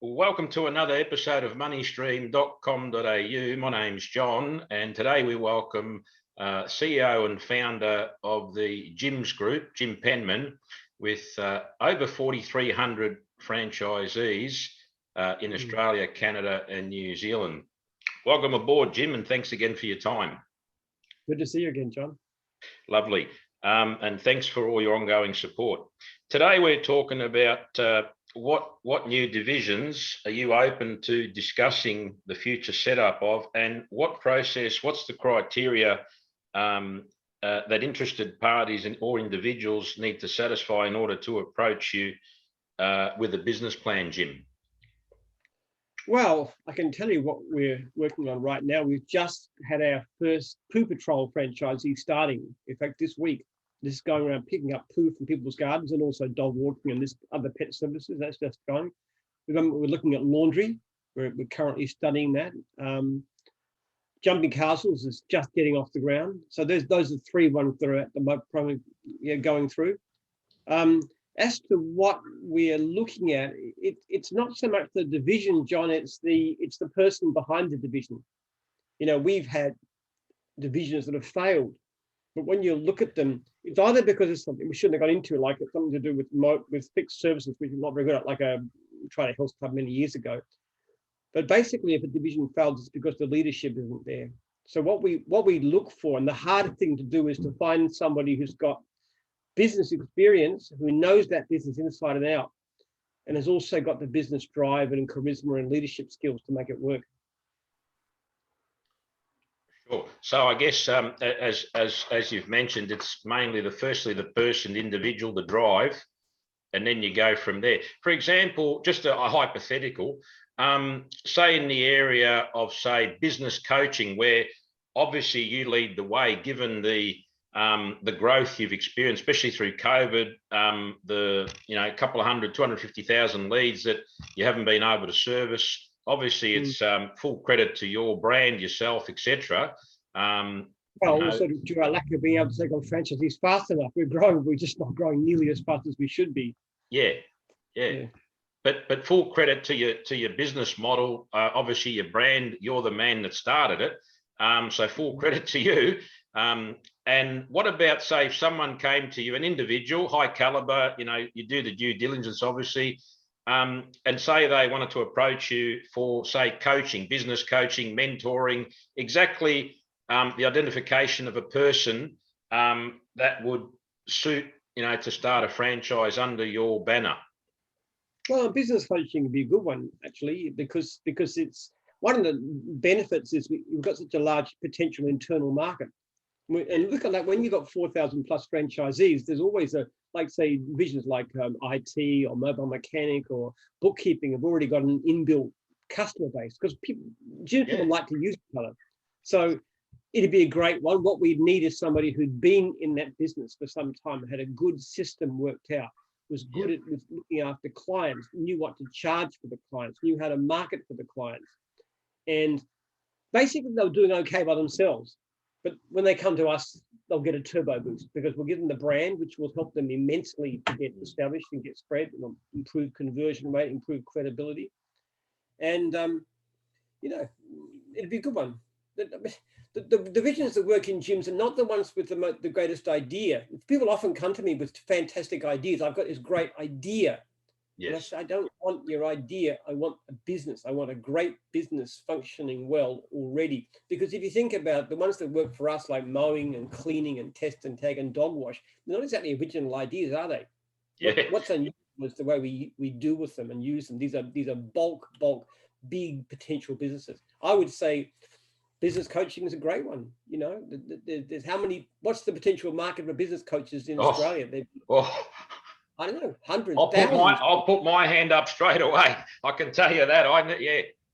Welcome to another episode of moneystream.com.au. My name's John, and today we welcome CEO and founder of the JIMS Group, Jim Penman, with over 4,300 franchisees in Australia, Canada, and New Zealand. Welcome aboard, Jim, and thanks again for your time. Good to see you again, John. Lovely. And thanks for all your ongoing support. Today we're talking about what new divisions are you open to discussing the future setup of, and what's the criteria that interested parties or individuals need to satisfy in order to approach you with a business plan, Jim? Well, I can tell you what we're working on right now. We've just had our first Poo Patrol franchisee starting. In fact, this week, this is going around picking up poo from people's gardens and also dog walking and this other pet services. That's just going. We're looking at laundry. We're currently studying that. Jumping castles is just getting off the ground. So those are three ones that are at the moment going through. As to what we're looking at, it's not so much the division, John. It's the person behind the division. You know, we've had divisions that have failed, but when you look at them, it's either because it's something we shouldn't have got into, like it's something to do with fixed services, which we're not very good at, like I tried a health club many years ago. But basically, if a division fails, it's because the leadership isn't there. So what we look for, and the hard thing to do, is to find somebody who's got business experience, who knows that business inside and out, and has also got the business drive and charisma and leadership skills to make it work. Sure. So I guess as you've mentioned, it's mainly the person, the individual, the drive, and then you go from there. For example, just a hypothetical, say in the area of, say, business coaching, where obviously you lead the way, given the growth you've experienced, especially through COVID, a couple of 250,000 leads that you haven't been able to service. Obviously, it's full credit to your brand, yourself, etc. Also to our lack of being able to take on franchisees fast enough. We're growing, we're just not growing nearly as fast as we should be. Yeah. But full credit to your business model. Obviously, your brand, you're the man that started it. So full credit to you. And what about, say, if someone came to you, an individual, high caliber, you do the due diligence, obviously, and say they wanted to approach you for, say, coaching, business coaching, mentoring, exactly the identification of a person that would suit, to start a franchise under your banner? Well, business coaching would be a good one, actually, because it's one of the benefits is we've got such a large potential internal market. And look at that, when you've got 4,000 plus franchisees, there's always say divisions like IT or mobile mechanic or bookkeeping have already got an inbuilt customer base, because people like to use each other. So it'd be a great one. What we'd need is somebody who'd been in that business for some time, had a good system worked out, was good at looking after clients, knew what to charge for the clients, knew how to market for the clients. And basically they were doing okay by themselves. But when they come to us, they'll get a turbo boost, because we'll give them the brand, which will help them immensely to get established and get spread, and improve conversion rate, improve credibility. And, it'd be a good one. The divisions that work in gyms are not the ones with the greatest idea. People often come to me with fantastic ideas. I've got this great idea. Yes. I don't want your idea. I want a business. I want a great business functioning well already. Because if you think about the ones that work for us, like mowing and cleaning and test and tag and dog wash, they're not exactly original ideas, are they? Yeah. What's unusual is the way we deal with them and use them. These are bulk, big potential businesses. I would say business coaching is a great one. There's what's the potential market for business coaches in Australia? I don't know, hundreds, thousands. I'll put my hand up straight away. I can tell you that.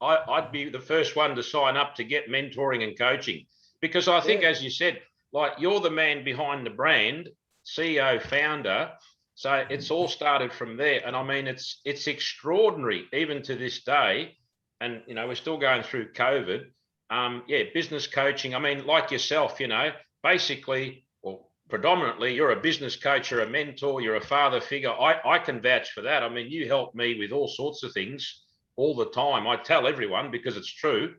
I'd be the first one to sign up to get mentoring and coaching, because I think, as you said, like, you're the man behind the brand, CEO, founder. So it's all started from there. And I mean, it's extraordinary, even to this day. And, we're still going through COVID. Business coaching. I mean, like yourself, basically, predominantly, you're a business coach, you're a mentor, you're a father figure. I can vouch for that. I mean, you helped me with all sorts of things all the time. I tell everyone because it's true.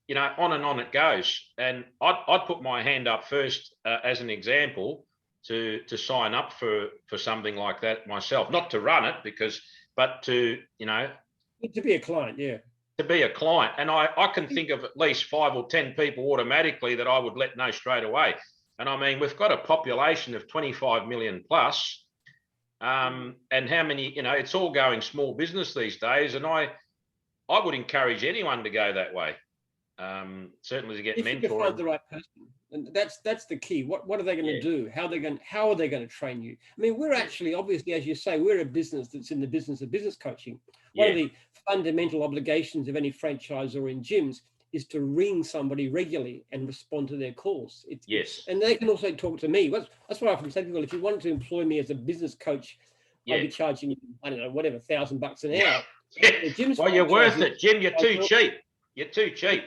You know, on and on it goes. And I'd put my hand up first as an example to sign up for something like that myself, not to run it but to, you know, to be a client, yeah. To be a client. And I can think of at least 5 or 10 people automatically that I would let know straight away. And I mean, we've got a population of 25 million plus. And how many, you know, it's all going small business these days. And I would encourage anyone to go that way. Certainly to get if mentored. You can find the right person, and that's the key. What are they going to do? How are they going to train you? I mean, we're actually, obviously, as you say, we're a business that's in the business of business coaching. One of the fundamental obligations of any franchisor in JIMS is to ring somebody regularly and respond to their calls. And they can also talk to me. That's why I often say to people, if you wanted to employ me as a business coach, I'd be charging you, I don't know, whatever, $1,000 an hour. Well, you're worth it, Jim. You're too cheap. You're too cheap.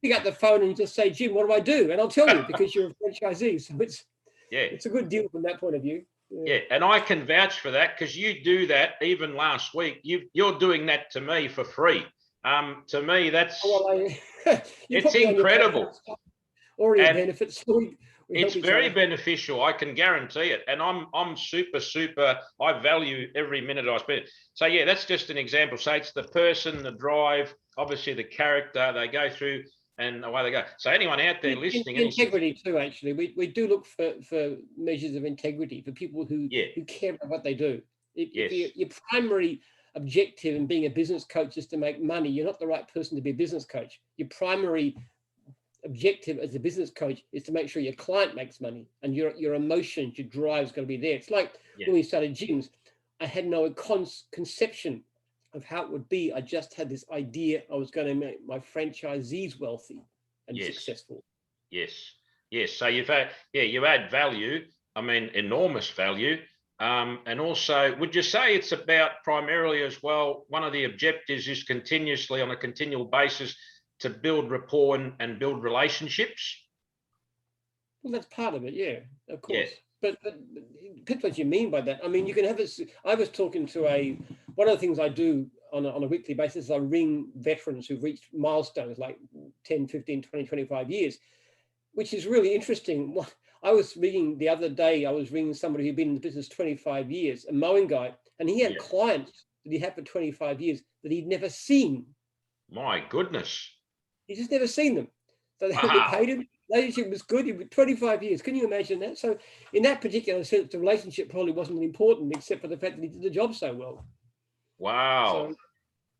Pick up the phone and just say, Jim, what do I do? And I'll tell you, because you're a franchisee. So it's a good deal from that point of view. Yeah, and I can vouch for that because you do that even last week. You're doing that to me for free. To me, that's it's incredible. Already a benefit. So it's very beneficial. I can guarantee it. And I'm super. I value every minute I spend. So yeah, that's just an example. So it's the person, the drive, obviously the character they go through, and away they go. So anyone out there listening, integrity too. Actually, we do look for measures of integrity for people who care about what they do. If your primary objective in being a business coach is to make money, you're not the right person to be a business coach. Your primary objective as a business coach is to make sure your client makes money, and your emotions, your drive is going to be there. It's like when we started JIMS, I had no conception of how it would be. I just had this idea I was going to make my franchisees wealthy and successful. Yes. So you add value. I mean, enormous value. And also, would you say it's about primarily as well, one of the objectives is continuously on a continual basis to build rapport and build relationships? Well, that's part of it, yeah, of course. Yeah. But depends what you mean by that. I mean, you can have this. I was talking to one of the things I do on a weekly basis is I ring veterans who've reached milestones like 10, 15, 20, 25 years, which is really interesting. I was ringing the other day, I was ringing somebody who'd been in the business 25 years, a mowing guy, and he had clients that he had for 25 years that he'd never seen. My goodness. He's just never seen them. So they paid him. Relationship was good. He was 25 years. Can you imagine that? So in that particular sense, the relationship probably wasn't important, except for the fact that he did the job so well. Wow. So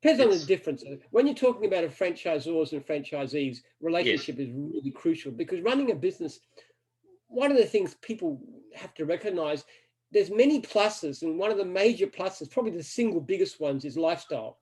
depends on the difference. When you're talking about franchisors and franchisees, relationship is really crucial, because running a business, one of the things people have to recognize, there's many pluses, and one of the major pluses, probably the single biggest ones, is lifestyle.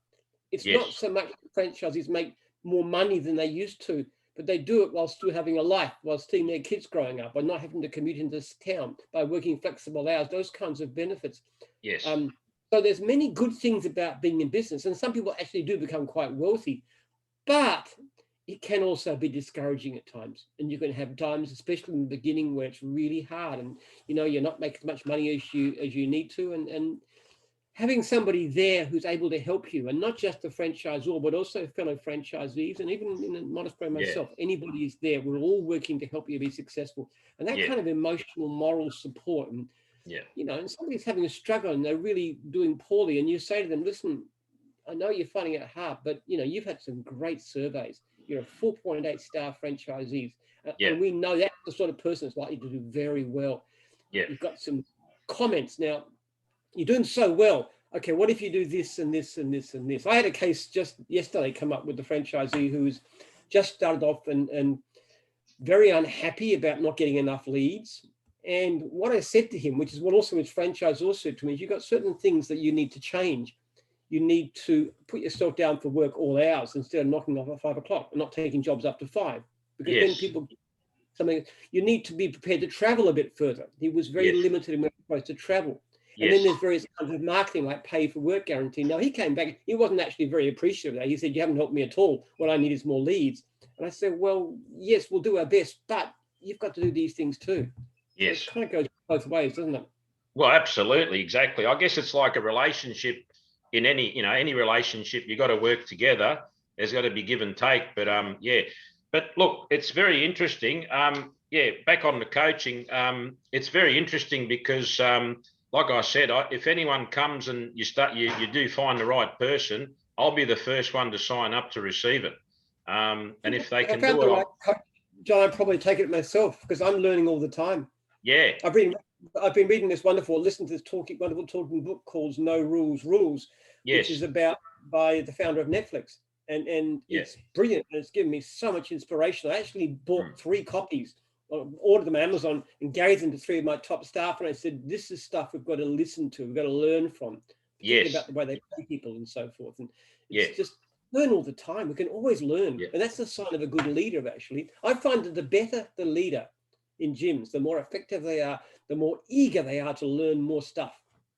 It's not so much franchisees make more money than they used to, but they do it while still having a life, while seeing their kids growing up, by not having to commute into this town, by working flexible hours, those kinds of benefits. Yes. So there's many good things about being in business, and some people actually do become quite wealthy, but it can also be discouraging at times. And you can have times, especially in the beginning, where it's really hard, and you're not making as much money as you need to, and having somebody there who's able to help you, and not just the franchisor, but also fellow franchisees, and even in a modest way myself, anybody is there. We're all working to help you be successful. And that kind of emotional, moral support, and and somebody's having a struggle and they're really doing poorly, and you say to them, listen, I know you're finding it hard, but you've had some great surveys. You're a 4.8 star franchisees. And we know that's the sort of person that's likely to do very well. You've got some comments. Now, you're doing so well. Okay, what if you do this and this and this and this? I had a case just yesterday come up with the franchisee who's just started off and very unhappy about not getting enough leads. And what I said to him, which is what also his franchisor said to me, is you've got certain things that you need to change. You need to put yourself down for work all hours instead of knocking off at 5 o'clock and not taking jobs up to 5. Because then people, you need to be prepared to travel a bit further. He was very limited in where he was supposed to travel. And then there's various kinds of marketing, like pay for work guarantee. Now, he came back, he wasn't actually very appreciative of that. He said, you haven't helped me at all. What I need is more leads. And I said, well, yes, we'll do our best, but you've got to do these things too. Yes. So it kind of goes both ways, doesn't it? Well, absolutely, exactly. I guess it's like a relationship. in any, you know, any relationship, you've got to work together. There's got to be give and take. But yeah. But look, it's very interesting. Yeah, back on the coaching, it's very interesting because, like I said, if anyone comes and you do find the right person, I'll be the first one to sign up to receive it. And if they can do it, John, I'd probably take it myself because I'm learning all the time. yeah, I've been reading this listening to this wonderful talking book called No Rules Rules, yes, which is by the founder of Netflix. And it's brilliant. And it's given me so much inspiration. I actually bought 3 copies, ordered them on Amazon, and gave them to 3 of my top staff. And I said, this is stuff we've got to listen to. We've got to learn from. Thinking about the way they pay people and so forth. And it's just learn all the time. We can always learn. And that's the sign of a good leader, actually. I find that the better the leader in JIMS, the more effective they are, the more eager they are to learn more stuff.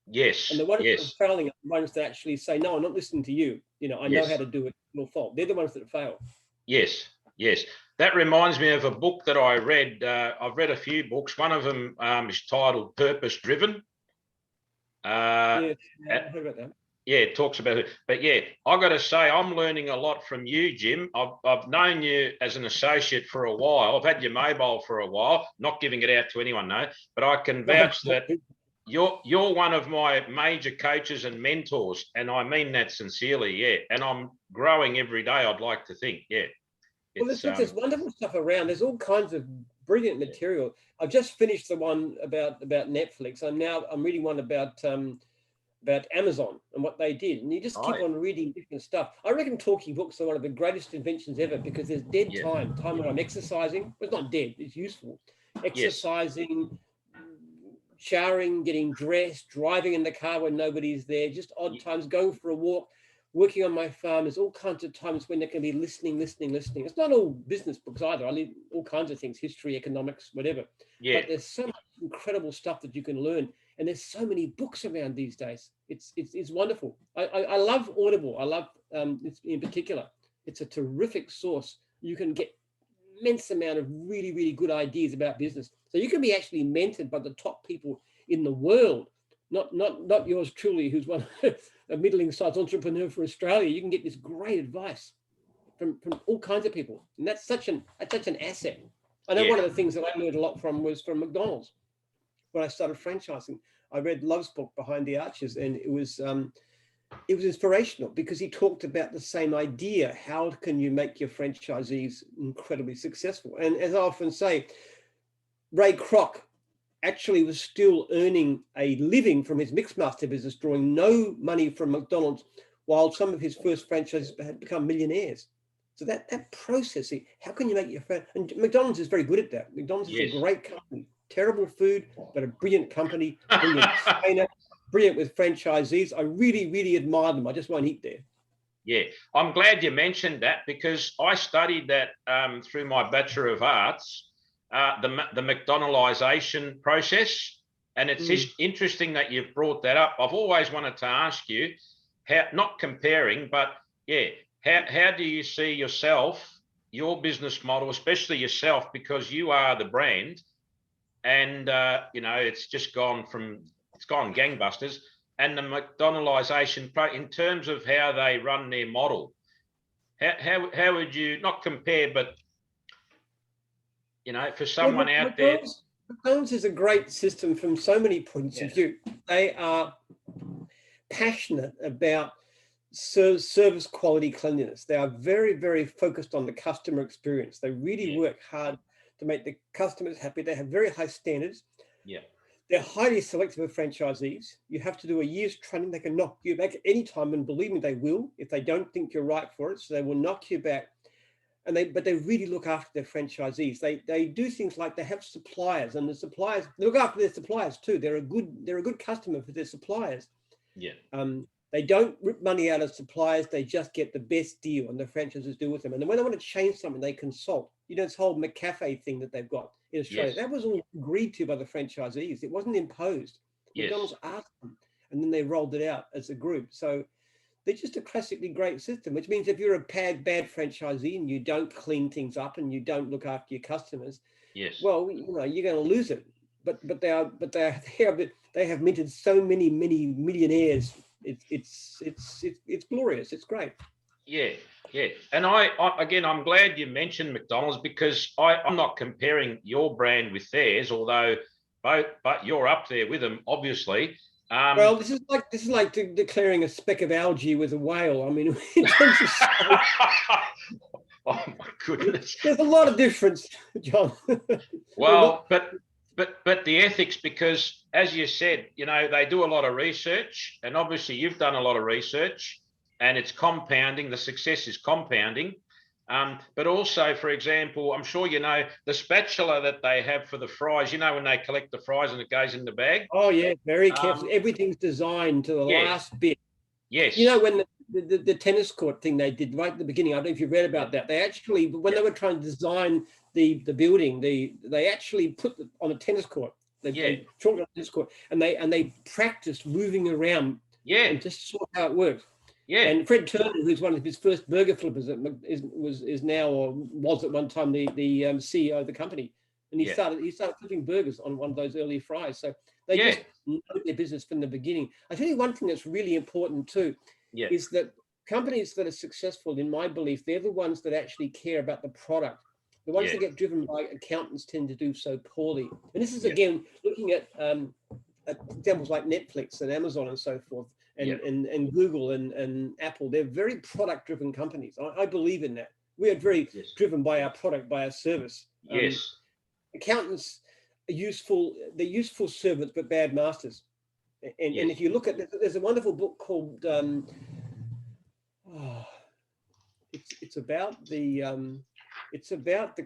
Yes. And the ones that are failing are the ones that actually say, no, I'm not listening to you. You know, I know how to do it. Your fault. They're the ones that fail. Yes. Yes. That reminds me of a book that I read. I've read a few books. One of them is titled Purpose Driven. Yeah, I heard about that. Yeah, it talks about it. But yeah, I got to say, I'm learning a lot from you, Jim. I've known you as an associate for a while. I've had your mobile for a while, not giving it out to anyone, no, but I can vouch that you're one of my major coaches and mentors, and I mean that sincerely, yeah. And I'm growing every day, I'd like to think, yeah. Well, there's wonderful stuff around. There's all kinds of brilliant material. I've just finished the one about Netflix. I'm reading one about Amazon and what they did, and you just keep on reading different stuff. I reckon talking books are one of the greatest inventions ever because there's dead time when I'm exercising. It's not dead, it's useful. Exercising, showering, getting dressed, driving in the car when nobody's there, just odd times, going for a walk, working on my farm. There's all kinds of times when there can be listening. It's not all business books either. I read all kinds of things, history, economics, whatever. But there's so much incredible stuff that you can learn. And there's so many books around these days. It's wonderful. I love Audible. I love in particular. It's a terrific source. You can get immense amount of really, really good ideas about business. So you can be actually mentored by the top people in the world, not yours truly, who's one a middling-sized entrepreneur for Australia. You can get this great advice from all kinds of people, and that's such an asset. I know one of the things that I learned a lot from was from McDonald's. When I started franchising, I read Love's book, Behind the Arches, and it was inspirational because he talked about the same idea. How can you make your franchisees incredibly successful? And as I often say, Ray Kroc actually was still earning a living from his Mixmaster business, drawing no money from McDonald's, while some of his first franchises had become millionaires. So that process, how can you make your friend? And McDonald's is very good at that. McDonald's is a great company. Terrible food, but a brilliant company, brilliant trainer, brilliant with franchisees. I really, really admire them. I just won't eat there. Yeah, I'm glad you mentioned that because I studied that through my Bachelor of Arts, the McDonaldization process. And it's just interesting that you've brought that up. I've always wanted to ask you, how, not comparing, but how do you see yourself, your business model, especially yourself, because you are the brand, and it's just gone gangbusters, and the McDonaldization in terms of how they run their model. How would you not compare, but for someone out there? McDonald's is a great system from so many points of view. They are passionate about service quality, cleanliness. They are very, very focused on the customer experience. They really work hard to make the customers happy. They have very high standards. Yeah. They're highly selective of franchisees. You have to do a year's training. They can knock you back at any time, and believe me, they will if they don't think you're right for it. So they will knock you back. But they really look after their franchisees. They do things like they have suppliers, and the suppliers look after their suppliers too. They're a good customer for their suppliers. Yeah. They don't rip money out of suppliers. They just get the best deal, and the franchises do with them. And then when they want to change something, they consult. This whole McCafe thing that they've got in Australia, that was all agreed to by the franchisees. It wasn't imposed. McDonald's asked them, and then they rolled it out as a group. So they're just a classically great system, which means if you're a bad franchisee and you don't clean things up and you don't look after your customers, well, you're going to lose it. But they have minted so many millionaires it's glorious. It's great. Yeah, yeah. And again, I'm glad you mentioned McDonald's, because I'm not comparing your brand with theirs, although but you're up there with them, obviously. Well, this is like declaring a speck of algae with a whale. I mean, in terms of size, oh my goodness. there's a lot of difference, John. Well, but the ethics, because as you said, you know, they do a lot of research, and obviously you've done a lot of research, and it's compounding. The success is compounding. But also, for example, I'm sure you know the spatula that they have for the fries. You know, when they collect the fries and it goes in the bag. Oh yeah, very careful. Everything's designed to the last bit. Yes. You know, when the tennis court thing they did right at the beginning, I don't know if you read about that. They actually, when they were trying to design the building, they actually put on a tennis court. They chalked on a tennis court, and they practiced moving around. And just saw how it worked. Yeah. And Fred Turner, who's one of his first burger flippers, is now, or was at one time, the CEO of the company. And he started flipping burgers on one of those early fries. So they just know their business from the beginning. I tell you one thing that's really important too, is that companies that are successful, in my belief, they're the ones that actually care about the product. The ones that get driven by accountants tend to do so poorly. And this is again looking at examples like Netflix and Amazon and so forth, and Google and Apple. They're very product-driven companies. I believe in that. We are very driven by our product, by our service. Accountants are useful. They're useful servants, but bad masters. And if you look at, there's a wonderful book called it's about the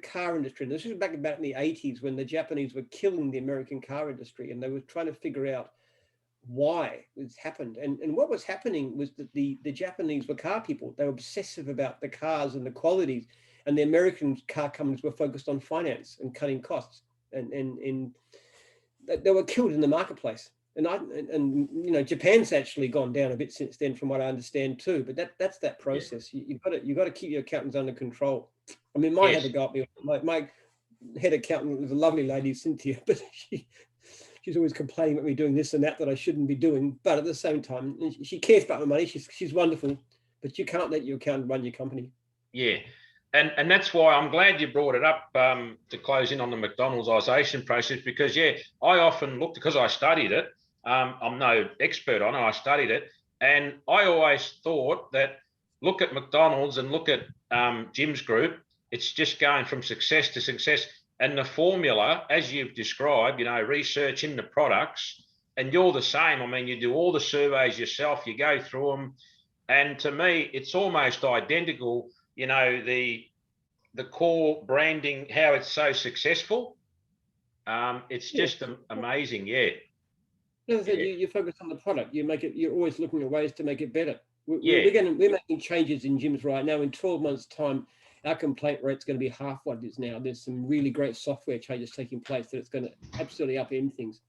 car industry. And this was back about in the 80s when the Japanese were killing the American car industry, and they were trying to figure out why it's happened. And what was happening was that the Japanese were car people. They were obsessive about the cars and the qualities, and the American car companies were focused on finance and cutting costs. And they were killed in the marketplace. And you know, Japan's actually gone down a bit since then, from what I understand too. But that's that process. You've got to keep your accountants under control. I mean, mine had to go up. My head accountant was a lovely lady, Cynthia, but she's always complaining about me doing this and that I shouldn't be doing. But at the same time, she cares about my money. She's wonderful, but you can't let your accountant run your company. Yeah. And that's why I'm glad you brought it up to close in on the McDonald'sization process, because I often looked, because I studied it. I'm no expert on it. I studied it, and I always thought that look at McDonald's and look at JIMS Group. It's just going from success to success, and the formula, as you've described, you know, researching the products, and you're the same. I mean, you do all the surveys yourself. You go through them, and to me, it's almost identical. You know, the core branding, how it's so successful. It's just amazing. As I said, you focus on the product. You're always looking at ways to make it better. We're making changes in JIMS right now. In 12 months' time, our complaint rate's going to be half what it is now. There's some really great software changes taking place that it's going to absolutely upend things.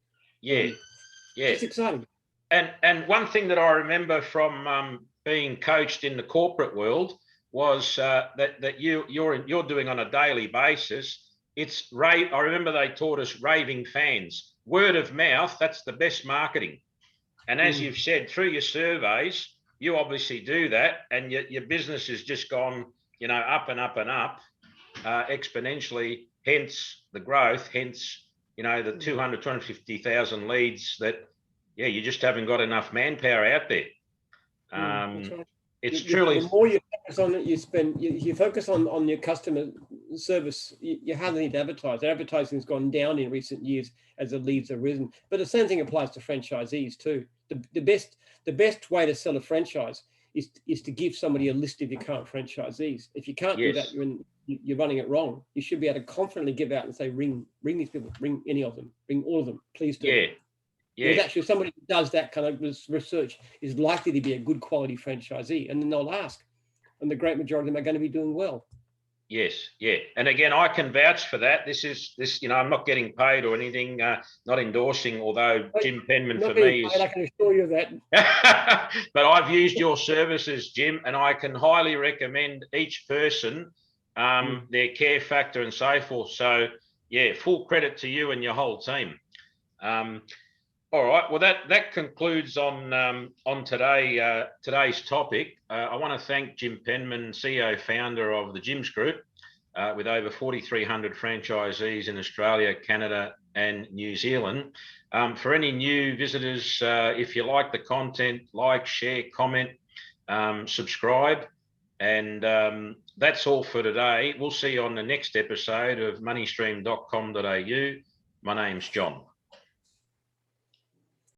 It's exciting. And one thing that I remember from being coached in the corporate world was that you're doing on a daily basis. I remember they taught us raving fans. Word of mouth, that's the best marketing. And as you've said, through your surveys, you obviously do that, and your business has just gone, you know, up and up and up exponentially, hence the growth, hence, you know, the 250,000 leads that, you just haven't got enough manpower out there. That's right. It's truly... The more you focus on it, you focus on your customer service, you hardly need to advertise. Advertising has gone down in recent years as the leads have risen. But the same thing applies to franchisees too. The best way to sell a franchise is to give somebody a list of your current franchisees. If you can't do that, you're running it wrong. You should be able to confidently give out and say, ring these people, ring any of them, ring all of them, please do. Because actually somebody who does that kind of research is likely to be a good quality franchisee, and then they'll ask, and the great majority of them are going to be doing well. And again, I can vouch for that. This, you know, I'm not getting paid or anything, not endorsing, although Jim Penman for me is... I can assure you of that. But I've used your services, Jim, and I can highly recommend each person, their care factor and so forth. So, full credit to you and your whole team. All right. Well, that concludes on today's topic. I want to thank Jim Penman, CEO founder of the JIMS Group, with over 4,300 franchisees in Australia, Canada, and New Zealand. For any new visitors, if you like the content, like, share, comment, subscribe, and that's all for today. We'll see you on the next episode of moneystream.com.au. My name's John.